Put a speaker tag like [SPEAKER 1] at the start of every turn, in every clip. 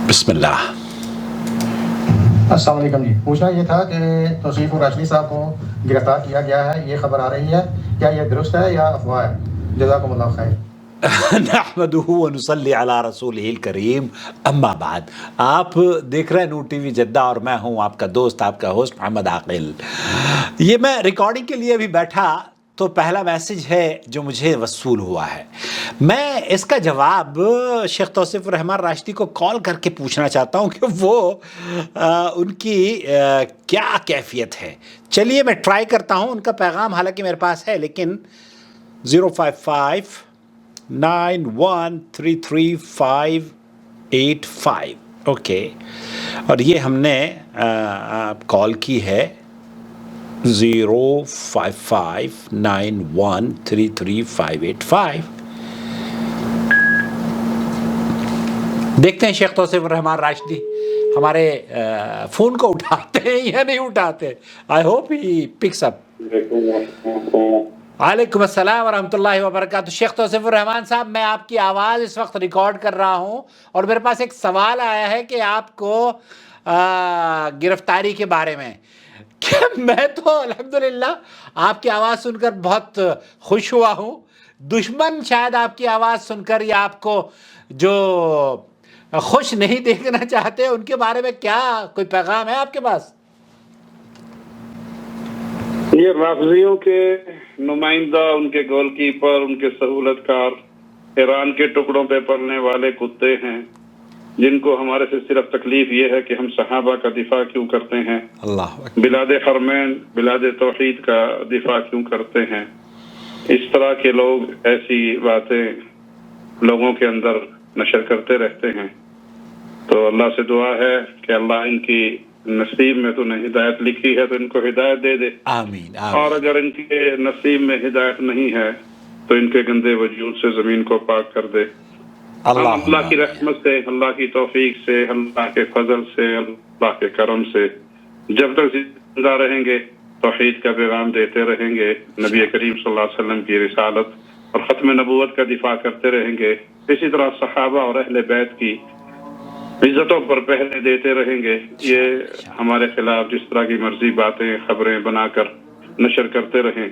[SPEAKER 1] بسم اللہ۔
[SPEAKER 2] السلام علیکم جی، پوچھنا یہ تھا کہ توصیف الراشدی صاحب کو گرفتار کیا گیا ہے، یہ خبر آ رہی ہے، کیا یہ درست ہے یا افواہ ہے؟ جزاکم اللہ خیر۔
[SPEAKER 1] نحمدہ ونصلی علی رسولہ الکریم، اما بعد۔ آپ دیکھ رہے ہیں نور ٹی وی جدہ اور میں ہوں آپ کا دوست، آپ کا ہوسٹ محمد عاقل۔ یہ میں ریکارڈنگ کے لیے ابھی بیٹھا تو پہلا میسج ہے جو مجھے وصول ہوا ہے، میں اس کا جواب شیخ توصیف الرحمن راشدی کو کال کر کے پوچھنا چاہتا ہوں کہ وہ ان کی کیا کیفیت ہے۔ چلیے میں ٹرائی کرتا ہوں، ان کا پیغام حالانکہ میرے پاس ہے لیکن 05591335585 اوکے، اور یہ ہم نے کال کی ہے 05591335585۔ دیکھتے ہیں شیخ توصیف الرحمن راشدی ہمارے فون کو اٹھاتے ہیں یا نہیں اٹھاتے۔ I hope he picks up. وعلیکم السلام ورحمۃ اللہ وبرکاتہ۔ شیخ توصیف الرحمن صاحب، میں آپ کی آواز اس وقت ریکارڈ کر رہا ہوں اور میرے پاس ایک سوال آیا ہے کہ آپ کو گرفتاری کے بارے میں کہ میں تو الحمدللہ آپ کی آواز سن کر بہت خوش ہوا ہوں۔ دشمن شاید آپ کی آواز سن کر یا آپ کو جو خوش نہیں دیکھنا چاہتے ان کے بارے میں کیا کوئی پیغام ہے آپ کے پاس؟
[SPEAKER 3] یہ رافضیوں کے نمائندہ، ان کے گول کیپر، ان کے سہولت کار، ایران کے ٹکڑوں پہ پلنے والے کتے ہیں، جن کو ہمارے سے صرف تکلیف یہ ہے کہ ہم صحابہ کا دفاع کیوں کرتے ہیں،
[SPEAKER 1] اللہ
[SPEAKER 3] بلاد حرمین، بلاد توحید کا دفاع کیوں کرتے ہیں۔ اس طرح کے لوگ ایسی باتیں لوگوں کے اندر نشر کرتے رہتے ہیں، تو اللہ سے دعا ہے کہ اللہ ان کی نصیب میں تو نے ہدایت لکھی ہے تو ان کو ہدایت دے دے،
[SPEAKER 1] آمین
[SPEAKER 3] اور اگر ان کے نصیب میں ہدایت نہیں ہے تو ان کے گندے وجود سے زمین کو پاک کر دے۔ اللہ کی رحمت سے، اللہ کی توفیق سے، اللہ کے فضل سے، اللہ کے کرم سے جب تک زندہ رہیں گے توحید کا پیغام دیتے رہیں گے، نبی کریم صلی اللہ علیہ وسلم کی رسالت اور ختم نبوت کا دفاع کرتے رہیں گے، اسی طرح صحابہ اور اہل بیت کی عزتوں پر پہرے دیتے رہیں گے۔ یہ ہمارے خلاف جس طرح کی مرضی باتیں، خبریں بنا کر نشر کرتے رہیں۔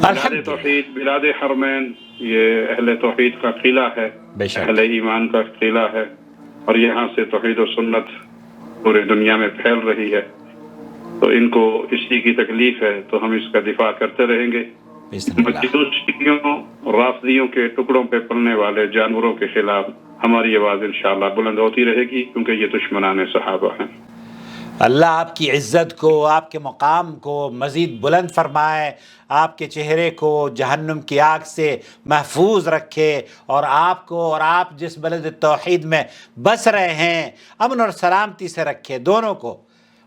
[SPEAKER 3] بلاد توحید، بلاد حرمین، یہ اہل توحید کا قلعہ ہے، اہل ایمان کا قلعہ ہے، اور یہاں سے توحید و سنت پورے دنیا میں پھیل رہی ہے، تو ان کو اسی کی تکلیف ہے تو ہم اس کا دفاع کرتے رہیں گے۔ مجوسیوں، رافضیوں کے ٹکڑوں پہ پلنے والے جانوروں کے خلاف ہماری آواز انشاءاللہ بلند ہوتی رہے گی، کیونکہ یہ دشمنان صحابہ ہیں۔
[SPEAKER 1] اللہ آپ کی عزت کو، آپ کے مقام کو مزید بلند فرمائے، آپ کے چہرے کو جہنم کی آگ سے محفوظ رکھے، اور آپ کو اور آپ جس بلد توحید میں بس رہے ہیں امن اور سلامتی سے رکھے، دونوں کو،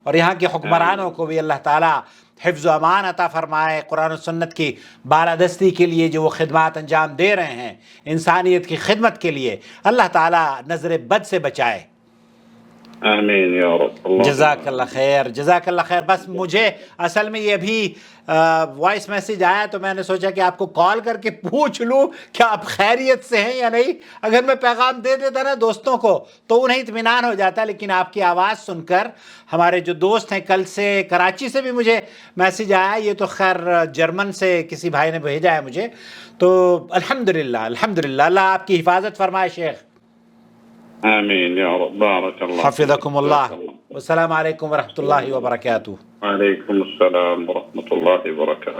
[SPEAKER 1] اور یہاں کے حکمرانوں کو بھی اللہ تعالیٰ حفظ و امان عطا فرمائے۔ قرآن و سنت کی بالادستی کے لیے جو وہ خدمات انجام دے رہے ہیں، انسانیت کی خدمت کے لیے، اللہ تعالیٰ نظر بد سے بچائے۔
[SPEAKER 3] آمین یا رب۔
[SPEAKER 1] جزاک اللہ خیر، جزاک اللہ خیر۔ بس مجھے اصل میں یہ بھی وائس میسیج آیا تو میں نے سوچا کہ آپ کو کال کر کے پوچھ لوں کہ آپ خیریت سے ہیں یا نہیں۔ اگر میں پیغام دے دیتا نا دوستوں کو تو انہیں اطمینان ہو جاتا، لیکن آپ کی آواز سن کر ہمارے جو دوست ہیں، کل سے کراچی سے بھی مجھے میسیج آیا، یہ تو خیر جرمن سے کسی بھائی نے بھیجا ہے مجھے، تو الحمدللہ الحمدللہ، اللہ آپ کی حفاظت فرمائے شیخ۔
[SPEAKER 3] آمین یا رب، بارک اللہ،
[SPEAKER 1] حفظکم اللہ، والسلام علیکم ورحمۃ اللہ وبرکاتہ۔
[SPEAKER 3] وعلیکم السلام ورحمۃ اللہ وبرکاتہ۔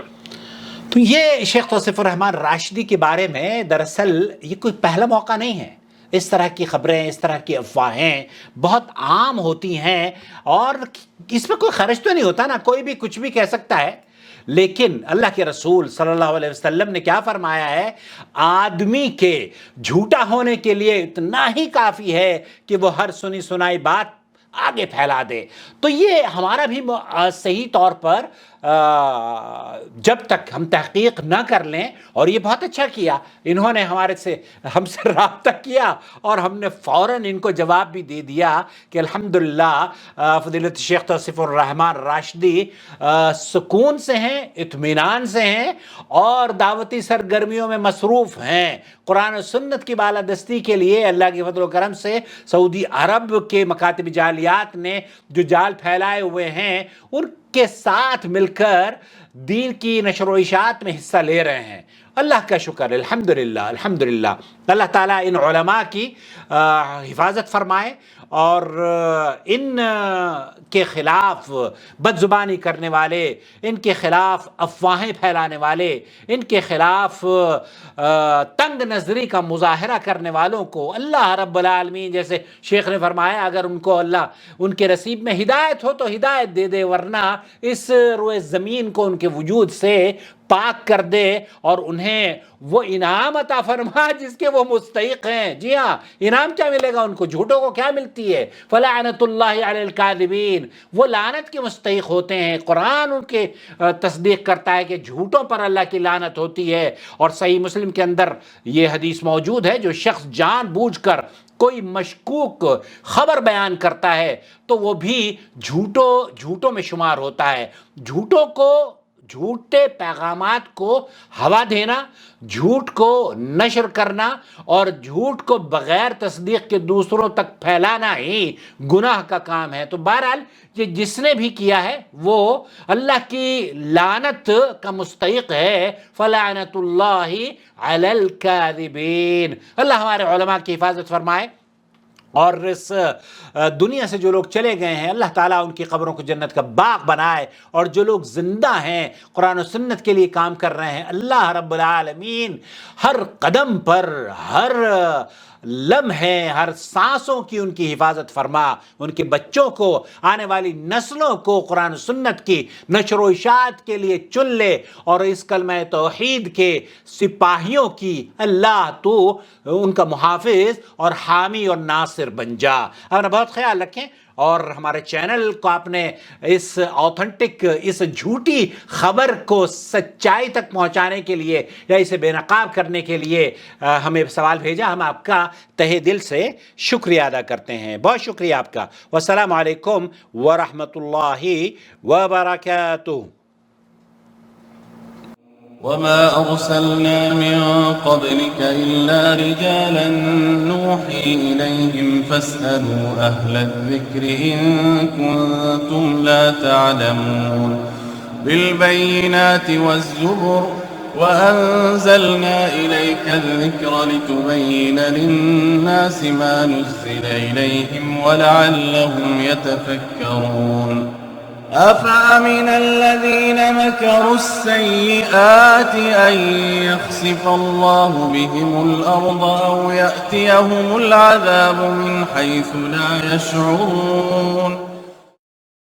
[SPEAKER 1] تو یہ شیخ توصیف الرحمن راشدی کے بارے میں دراصل یہ کوئی پہلا موقع نہیں ہے۔ اس طرح کی خبریں، اس طرح کی افواہیں بہت عام ہوتی ہیں، اور اس میں کوئی خرچ تو نہیں ہوتا نا، کوئی بھی کچھ بھی کہہ سکتا ہے، لیکن اللہ کے رسول صلی اللہ علیہ وسلم نے کیا فرمایا ہے؟ آدمی کے جھوٹا ہونے کے لیے اتنا ہی کافی ہے کہ وہ ہر سنی سنائی بات آگے پھیلا دے۔ تو یہ ہمارا بھی صحیح طور پر جب تک ہم تحقیق نہ کر لیں، اور یہ بہت اچھا کیا انہوں نے ہم سے رابطہ کیا اور ہم نے فوراً ان کو جواب بھی دے دیا کہ الحمدللہ فضیلت شیخ توصیف الرحمان راشدی سکون سے ہیں، اطمینان سے ہیں اور دعوتی سرگرمیوں میں مصروف ہیں۔ قرآن و سنت کی بالادستی کے لیے اللہ کے فضل و کرم سے سعودی عرب کے مکاتب جعلیات نے جو جال پھیلائے ہوئے ہیں ان کے ساتھ مل کر دین کی نشر و اشاعت میں حصہ لے رہے ہیں۔ اللہ کا شکر، الحمدللہ الحمدللہ۔ اللہ تعالیٰ ان علماء کی حفاظت فرمائے اور ان کے خلاف بد زبانی کرنے والے، ان کے خلاف افواہیں پھیلانے والے، ان کے خلاف تنگ نظری کا مظاہرہ کرنے والوں کو اللہ رب العالمین، جیسے شیخ نے فرمایا، اگر ان کو اللہ ان کے نصیب میں ہدایت ہو تو ہدایت دے دے، ورنہ اس روئے زمین کو ان کے وجود سے پاک کر دے اور انہیں وہ انعام عطا فرما جس کے وہ مستحق ہیں۔ جی ہاں، انعام کیا ملے گا ان کو؟ جھوٹوں کو کیا ملتی ہے؟ فلعنت اللہ علی الکاذبین، وہ لعنت کے مستحق ہوتے ہیں۔ قرآن ان کے تصدیق کرتا ہے کہ جھوٹوں پر اللہ کی لعنت ہوتی ہے، اور صحیح مسلم کے اندر یہ حدیث موجود ہے، جو شخص جان بوجھ کر کوئی مشکوک خبر بیان کرتا ہے تو وہ بھی جھوٹوں میں شمار ہوتا ہے۔ جھوٹے پیغامات کو ہوا دینا، جھوٹ کو نشر کرنا اور جھوٹ کو بغیر تصدیق کے دوسروں تک پھیلانا ہی گناہ کا کام ہے۔ تو بہرحال یہ جس نے بھی کیا ہے وہ اللہ کی لعنت کا مستحق ہے۔ فلعنت اللہ علی الکاذبین۔ اللہ ہمارے علماء کی حفاظت فرمائے، اور اس دنیا سے جو لوگ چلے گئے ہیں اللہ تعالیٰ ان کی قبروں کو جنت کا باغ بنائے، اور جو لوگ زندہ ہیں قرآن و سنت کے لیے کام کر رہے ہیں، اللہ رب العالمین ہر قدم پر، ہر لمحے، ہر سانسوں کی ان کی حفاظت فرما، ان کے بچوں کو، آنے والی نسلوں کو قرآن و سنت کی نشر و اشاعت کے لیے چن لے، اور اس کلمہ توحید کے سپاہیوں کی اللہ تو ان کا محافظ اور حامی اور ناصر بن جا۔ اپنا بہت خیال رکھیں، اور ہمارے چینل کو آپ نے اس آتھنٹک، اس جھوٹی خبر کو سچائی تک پہنچانے کے لیے یا اسے بے نقاب کرنے کے لیے ہمیں سوال بھیجا، ہم آپ کا تہہ دل سے شکریہ ادا کرتے ہیں۔ بہت شکریہ آپ کا۔ والسلام علیکم ورحمۃ اللہ وبرکاتہ۔
[SPEAKER 4] وما أرسلنا من قبلك إلا رجالا نوحي إليهم فاسألوا أهل الذكر إن كنتم لا تعلمون بالبينات والزبر وأنزلنا إليك الذكر لتبين للناس ما نزل إليهم ولعلهم يتفكرون أفأمن الذين مكروا السيئات أن يخسف الله بهم الأرض أو يأتيهم العذاب من حيث لا يشعرون